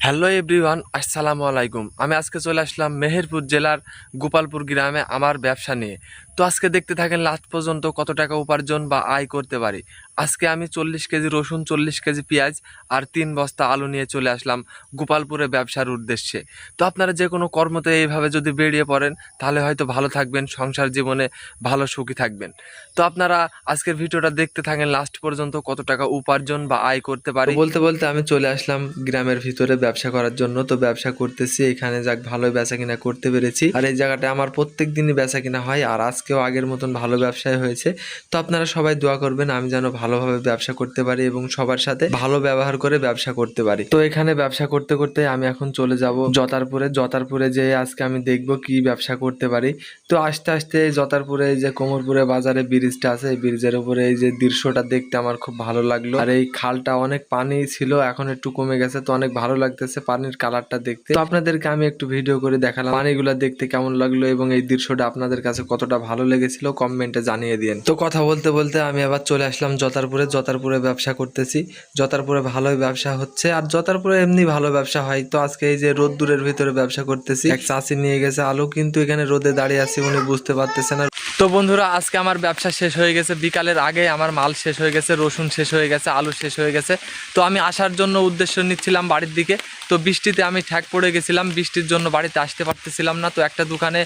Hello everyone, আসসালামু আলাইকুম। আমি আজকে চলে আসলাম মেহেরপুর জেলার গোপালপুর গ্রামে আমার ব্যবসা নিয়ে। তো আজকে দেখতে থাকেন লাস্ট পর্যন্ত কত টাকা উপার্জন বা আয় করতে পারি। আজকে আমি 40 কেজি রসুন, 40 কেজি পেঁয়াজ আর 3 বস্তা আলু নিয়ে চলে আসলাম গোপালপুরে ব্যবসার উদ্দেশ্যে। তো আপনারা যে কোনো কর্মতে এইভাবে যদি বেরিয়ে পড়েন তাহলে হয়তো ভালো থাকবেন, সংসার জীবনে ভালো সুখী থাকবেন। তো আপনারা আজকের ভিডিওটা দেখতে থাকেন লাস্ট পর্যন্ত কত টাকা উপার্জন বা আয় করতে পারি। বলতে বলতে আমি চলে আসলাম গ্রামের ভিতরে ব্যবসা করার জন্য। তো ব্যবসা করতেছি এখানে, যাক ভালোই বেচা কিনা করতে পেরেছি। আর এই জায়গাটা আমার প্রত্যেক দিনই বেচা কিনা হয়, আর আজকেও আগের মতন ভালো ব্যবসায় হয়েছে। তো আপনারা সবাই দোয়া করবেন আমি যেন ভালোভাবে ব্যবসা করতে পারি এবং সবার সাথে ভালো ব্যবহার করে ব্যবসা করতে পারি। তো এখানে ব্যবসা করতে করতে আমি এখন চলে যাব জতারপুরে যেয়ে আজকে আমি দেখব কি ব্যবসা করতে পারি। তো আস্তে আস্তে জতারপুরে এই যে কোমরপুরে বাজারে ব্রিজটা আছে, এই ব্রিজের উপরে এই যে দৃশ্যটা দেখতে আমার খুব ভালো লাগলো। আর এই খালটা অনেক পানি ছিল, এখন একটু কমে গেছে, তো অনেক ভালো লাগতেছে পানির কালারটা দেখতে। তো আপনাদেরকে আমি একটু ভিডিও করে দেখালাম পানিগুলা দেখতে কেমন লাগলো এবং এই দৃশ্যটা আপনাদের কাছে কতটা ভালো লেগেছিল কমেন্টে জানিয়ে দিন। তো কথা বলতে বলতে আমি আবার চলে আসলাম জতারপুরে ব্যবসা করতেছি। জতারপুরে ভালোই ব্যবসা হচ্ছে, আর জতারপুরে এমনি ভালো ব্যবসা হয়। তো আজকে এই যে রোদ্দুরের ভিতরে ব্যবসা করতেছি, এক চাষি নিয়ে গেছে আলু, কিন্তু এখানে রোদে দাঁড়িয়ে আছি, উনি বুঝতে পারতেছে না। তো বন্ধুরা, আজকে আমার ব্যবসা শেষ হয়ে গেছে, বিকালের আগে আমার মাল শেষ হয়ে গেছে, রসুন শেষ হয়ে গেছে, আলু শেষ হয়ে গেছে। তো আমি আসার জন্য উদ্দেশ্য নিচ্ছিলাম বাড়ির দিকে। তো বৃষ্টিতে আমি ঠ্যাক পড়ে গেছিলাম, বৃষ্টির জন্য বাড়িতে আসতে পারতেছিলাম না। তো একটা দোকানে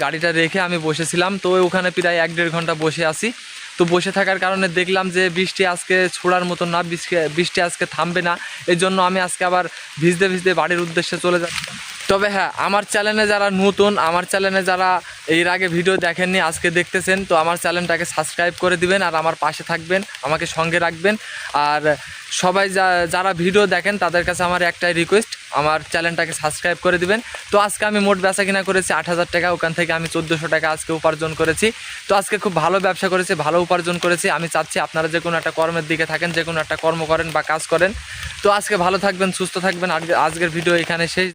গাড়িটা রেখে আমি বসেছিলাম। তো ওখানে প্রায় 1-1.5 ঘন্টা বসে আছি। তো বসে থাকার কারণে দেখলাম যে বৃষ্টি আজকে ছোড়ার মতো না, বৃষ্টি আজকে থামবে না। এই জন্য আমি আজকে আবার ভিজতে ভিজতে বাড়ির উদ্দেশ্যে চলে যাচ্ছি। তবে হ্যাঁ, আমার চ্যানেলে যারা নতুন, আমার চ্যানেলে যারা এর আগে ভিডিও দেখেননি আজকে দেখতেছেন, তো আমার চ্যানেলটাকে সাবস্ক্রাইব করে দিবেন আর আমার পাশে থাকবেন, আমাকে সঙ্গে রাখবেন। আর সবাই যারা ভিডিও দেখেন তাদের কাছে আমার একটাই রিকোয়েস্ট, আমার চ্যানেলটাকে সাবস্ক্রাইব করে দিবেন। তো আজকে আমি মোট বেচা কিনা করেছি 8,000 টাকা, ওখান থেকে আমি 1400 টাকা আজকে উপার্জন করেছি। তো আজকে খুব ভালো ব্যবসা করেছি, ভালো উপার্জন করেছি। আমি চাচ্ছি আপনারা যে কোনো একটা কর্মের দিকে থাকেন, যে কোনো একটা কর্ম করেন বা কাজ করেন। তো আজকে ভালো থাকবেন, সুস্থ থাকবেন। আজকের ভিডিও এখানে শেষ।